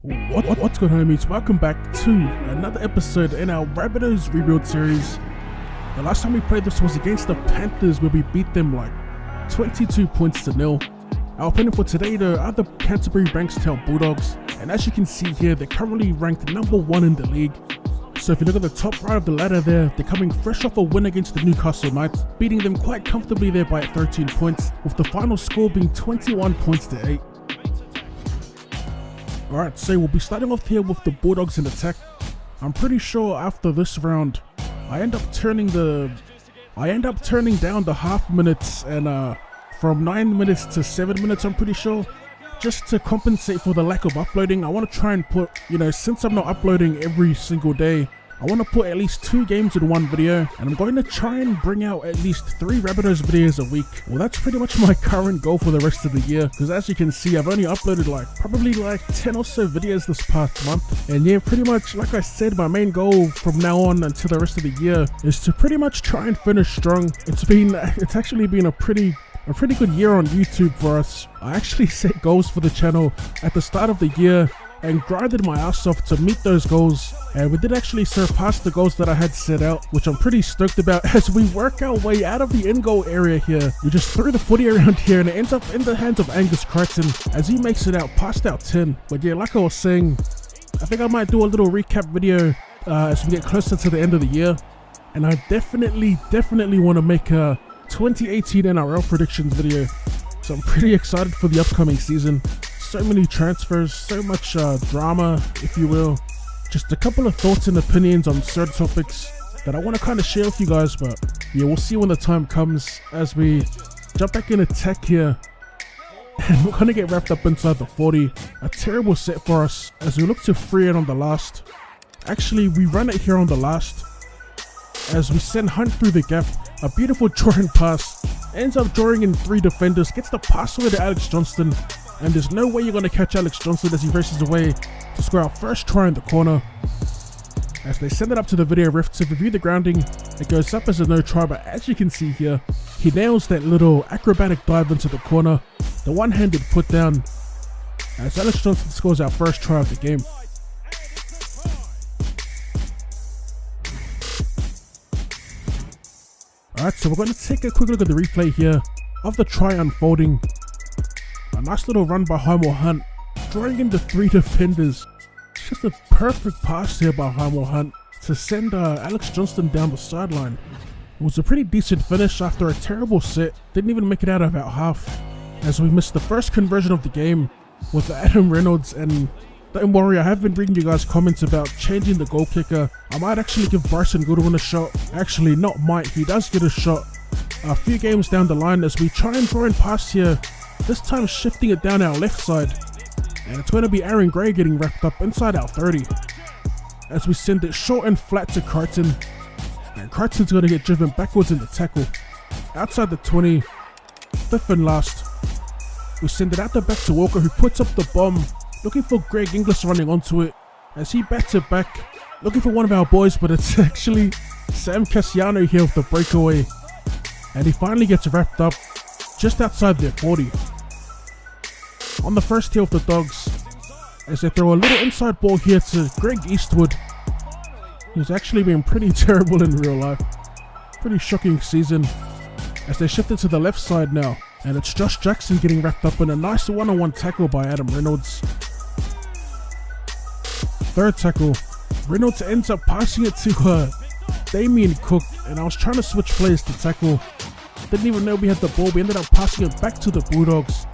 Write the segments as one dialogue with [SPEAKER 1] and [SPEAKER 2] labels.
[SPEAKER 1] What's going on, homies? Welcome back to another episode in our Rabbitohs rebuild series. The last time we played this was against the Panthers, where we beat them like 22 points to nil. Our opponent for today though are the Canterbury Bankstown Bulldogs, and as you can see here, they're currently ranked number 1 in the league. So if you look at the top right of the ladder there, they're coming fresh off a win against the Newcastle Knights, beating them quite comfortably there by 13 points, with the final score being 21 points to 8. Alright, so we'll be starting off here with the Bulldogs in attack. I'm pretty sure after this round, I end up turning down the half minutes and from 9 minutes to 7 minutes, I'm pretty sure. Just to compensate for the lack of uploading, I want to try and put, since I'm not uploading every single day, I want to put at least 2 games in one video, and I'm going to try and bring out at least 3 Rabbitohs videos a week. Well, that's pretty much my current goal for the rest of the year, because as you can see, I've only uploaded probably 10 or so videos this past month. And yeah, pretty much like I said, my main goal from now on until the rest of the year is to pretty much try and finish strong. It's actually been a pretty good year on YouTube for us. I actually set goals for the channel at the start of the year and grinded my ass off to meet those goals, and we did actually surpass the goals that I had set out, which I'm pretty stoked about. As we work our way out of the in-goal area here, we just threw the footy around here and it ends up in the hands of Angus Crichton as he makes it out past our 10. But yeah, like I was saying, I think I might do a little recap video as we get closer to the end of the year, and I definitely want to make a 2018 NRL predictions video. So I'm pretty excited for the upcoming season. So many transfers, so much drama, if you will. Just a couple of thoughts and opinions on certain topics that I want to kind of share with you guys, but yeah, we'll see when the time comes as we jump back in attack here. And we're going to get wrapped up inside the 40. A terrible set for us as we look to free it on the last. Actually, we run it here on the last as we send Hunt through the gap. A beautiful drawing pass, ends up drawing in 3 defenders, gets the pass away to Alex Johnston, and there's no way you're going to catch Alex Johnston as he races away to score our first try in the corner. As they send it up to the video ref to review the grounding, it goes up as a no try, but as you can see here, he nails that little acrobatic dive into the corner, the one-handed put down, as Alex Johnston scores our first try of the game. Alright, so we're going to take a quick look at the replay here of the try unfolding. A nice little run by Hymel Hunt, drawing into 3 defenders. It's just a perfect pass here by Hymel Hunt to send Alex Johnston down the sideline. It was a pretty decent finish after a terrible set. Didn't even make it out of our half, as we missed the first conversion of the game with Adam Reynolds. And don't worry, I have been reading you guys' comments about changing the goal kicker. I might actually give Bryson Goodwin a shot. Actually, not might, he does get a shot a few games down the line as we try and draw and pass here, this time shifting it down our left side. And it's going to be Aaron Gray getting wrapped up inside our 30 as we send it short and flat to Crichton. And Crichton's going to get driven backwards in the tackle. Outside the 20, 5th and last. We send it out the back to Walker, who puts up the bomb, looking for Greg Inglis running onto it as he bats it back, looking for one of our boys, but it's actually Sam Cassiano here with the breakaway, and he finally gets wrapped up just outside their 40. On the first hill of the Dogs, as they throw a little inside ball here to Greg Eastwood, who's actually been pretty terrible in real life. Pretty shocking season, as they shift it to the left side now, and it's Josh Jackson getting wrapped up in a nice one-on-one tackle by Adam Reynolds. 3rd tackle, Reynolds ends up passing it to Damien Cook, and I was trying to switch players to tackle. Didn't even know we had the ball. We ended up passing it back to the Bulldogs.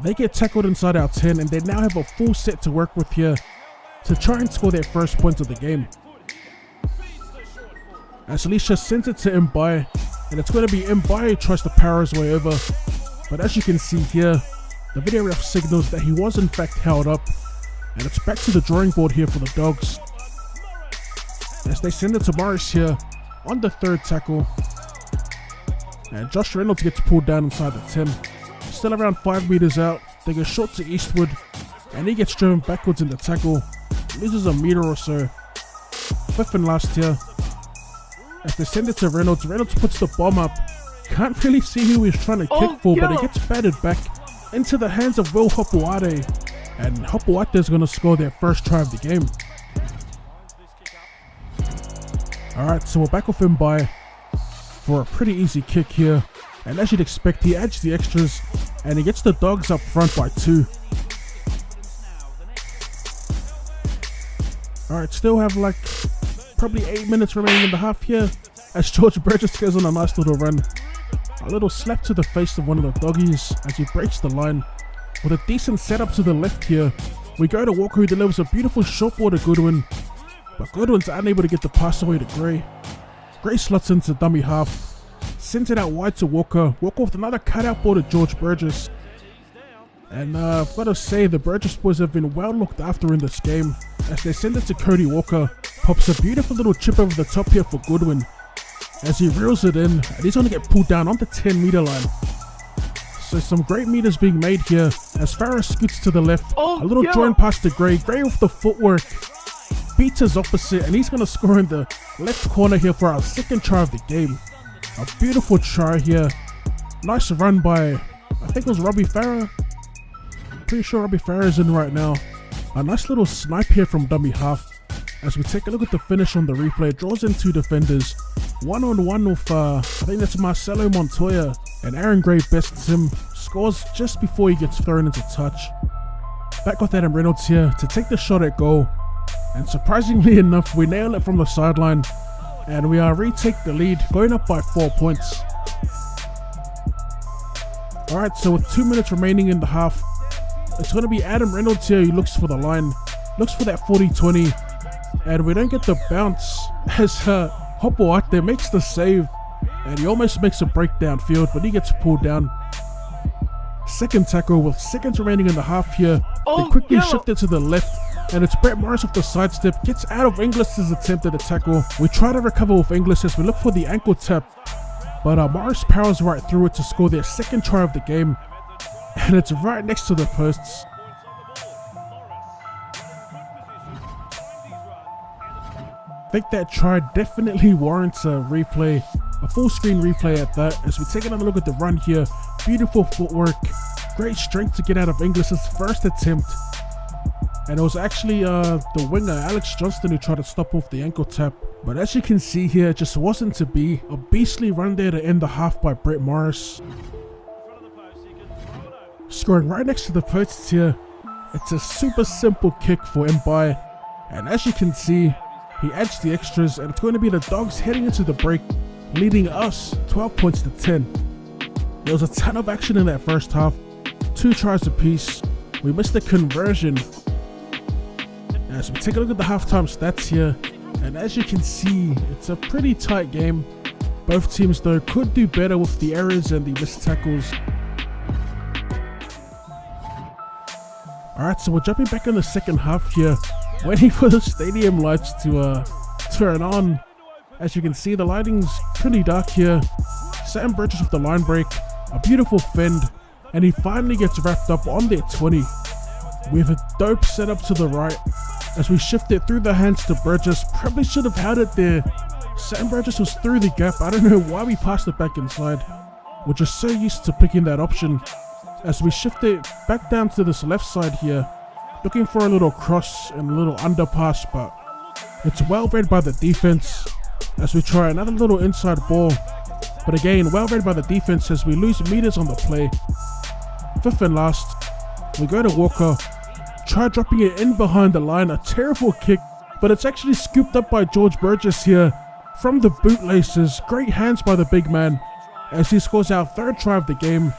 [SPEAKER 1] They get tackled inside our 10, and they now have a full set to work with here to try and score their first points of the game. As Alicia sends it to Mbai, and it's going to be Mbai who tries to power his way over. But as you can see here, the video ref signals that he was in fact held up, and it's back to the drawing board here for the Dogs, as they send it to Morris here on the 3rd tackle, and Josh Reynolds gets pulled down inside the 10. Still around 5 meters out, they go short to Eastwood, and he gets driven backwards in the tackle, loses a meter or so. 5th and last here, as they send it to Reynolds. Reynolds puts the bomb up, can't really see who he's trying to kick for, but it gets batted back into the hands of Will Hopoate, and Hopoate is going to score their first try of the game. Alright, so we're back with him by for a pretty easy kick here, and as you'd expect, he adds the extras and he gets the Dogs up front by 2. Alright, still have like probably 8 minutes remaining in the half here as George Burgess goes on a nice little run. A little slap to the face of one of the doggies as he breaks the line. With a decent setup to the left here, we go to Walker, who delivers a beautiful short ball to Goodwin, but Goodwin's unable to get the pass away to Gray. Gray slots into dummy half, sends it out wide to Walker. Walker with another cutout ball to George Burgess. And I've got to say, the Burgess boys have been well looked after in this game as they send it to Cody Walker. Pops a beautiful little chip over the top here for Goodwin as he reels it in, and he's going to get pulled down on the 10-meter line. So some great meters being made here as Farah scoots to the left. A little join pass to Gray. Gray with the footwork beats his opposite, and he's going to score in the left corner here for our second try of the game. A beautiful try here. Nice run by, I think it was Robbie Farah. Pretty sure Robbie Farah is in right now. A nice little snipe here from dummy half. As we take a look at the finish on the replay, draws in 2 defenders. One-on-one with, I think that's Marcelo Montoya. And Aaron Gray bests him, scores just before he gets thrown into touch. Back with Adam Reynolds here to take the shot at goal. And surprisingly enough, we nail it from the sideline. And we retake the lead, going up by 4 points. Alright, so with 2 minutes remaining in the half, it's going to be Adam Reynolds here who looks for the line. Looks for that 40-20. And we don't get the bounce as Hopoate makes the save. And he almost makes a break downfield, but he gets pulled down. Second tackle with seconds remaining in the half here. They quickly shift it to the left, and it's Brett Morris with the sidestep. Gets out of Inglis's attempt at a tackle. We try to recover with Inglis as we look for the ankle tap, but Morris powers right through it to score their second try of the game. And it's right next to the posts. I think that try definitely warrants a replay, a full screen replay at that, as we take another look at the run here. Beautiful footwork, great strength to get out of Inglis's first attempt. And it was actually the winger, Alex Johnston, who tried to stop off the ankle tap. But as you can see here, it just wasn't to be. A beastly run there to end the half by Brett Morris. Scoring right next to the posts here. It's a super simple kick for Mbai. And as you can see, he adds the extras, and it's going to be the Dogs heading into the break, leading us 12 points to 10. There was a ton of action in that first half. 2 tries apiece. We missed the conversion. As we take a look at the halftime stats here, and as you can see, it's a pretty tight game. Both teams though could do better with the errors and the missed tackles. Alright, so we're jumping back in the second half here, waiting for the stadium lights to turn on. As you can see, the lighting's pretty dark here. Sam Burgess with the line break, a beautiful fend, and he finally gets wrapped up on their 20. We have a dope setup to the right as we shift it through the hands to Burgess. Probably should have had it there. Sam Burgess was through the gap. I don't know why we passed it back inside. We're just so used to picking that option. As we shift it back down to this left side here, looking for a little cross and a little underpass, but it's well read by the defense as we try another little inside ball. But again, well read by the defense as we lose meters on the play. Fifth and last, we go to Walker, try dropping it in behind the line, a terrible kick, but it's actually scooped up by George Burgess here from the bootlaces. Great hands by the big man as he scores our third try of the game.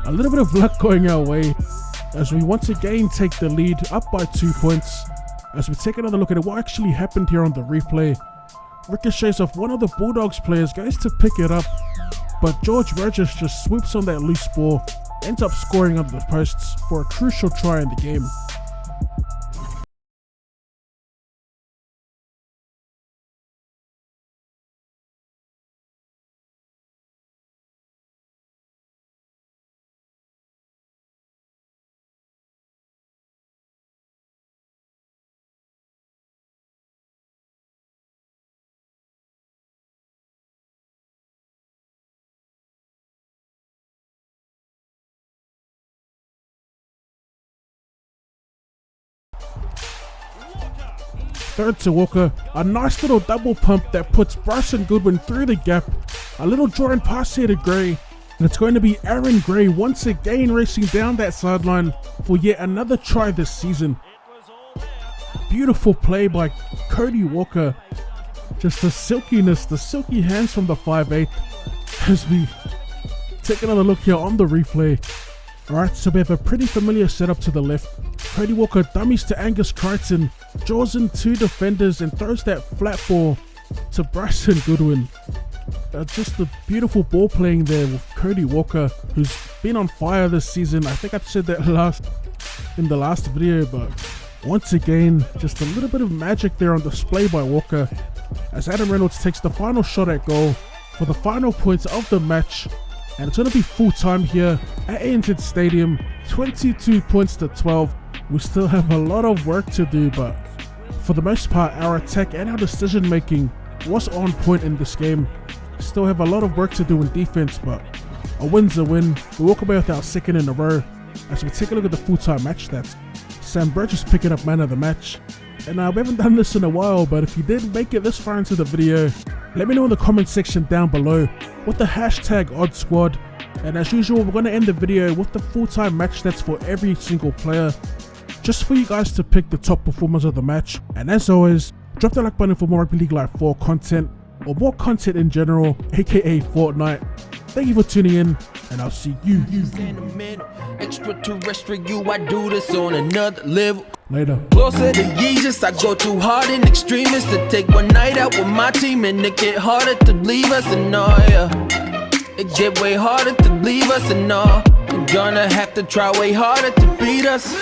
[SPEAKER 1] A little bit of luck going our way as we once again take the lead up by 2 points. As we take another look at what actually happened here on the replay, ricochets off one of the Bulldogs players, goes to pick it up, but George Burgess just swoops on that loose ball, ends up scoring under the posts for a crucial try in the game. third to Walker. A nice little double pump that puts Bryson Goodwin through the gap. A little drawing pass here to Gray. And it's going to be Aaron Gray once again racing down that sideline for yet another try this season. Beautiful play by Cody Walker. Just the silkiness, the silky hands from the 5'8". As we take another look here on the replay. Alright, so we have a pretty familiar setup to the left. Cody Walker dummies to Angus Crichton, draws in 2 defenders and throws that flat ball to Bryson Goodwin. Just a beautiful ball playing there with Cody Walker, who's been on fire this season. I think I said that in the last video, but once again, just a little bit of magic there on display by Walker, as Adam Reynolds takes the final shot at goal for the final points of the match. And it's going to be full time here at ANZ Stadium, 22 points to 12. We still have a lot of work to do, but for the most part, our attack and our decision making was on point in this game. Still have a lot of work to do in defense, but a win's a win. We walk away with our second in a row. As we take a look at the full-time match stats, Sam Burgess picking up man of the match. And we haven't done this in a while, but if you did make it this far into the video, let me know in the comment section down below with the hashtag Odd Squad. And as usual, we're going to end the video with the full-time match stats for every single player, just for you guys to pick the top performers of the match. And as always, drop the like button for more Rugby League Live 4 content, or more content in general, aka Fortnite. Thank you for tuning in, and I'll see you.
[SPEAKER 2] Extraterrestrial, I do this on another level.
[SPEAKER 1] Later.
[SPEAKER 2] Closer to Jesus, I go too hard in extremists to take one night out with my team, and it get harder to leave us, and it get way harder to leave us, and you're gonna have to try way harder to beat us.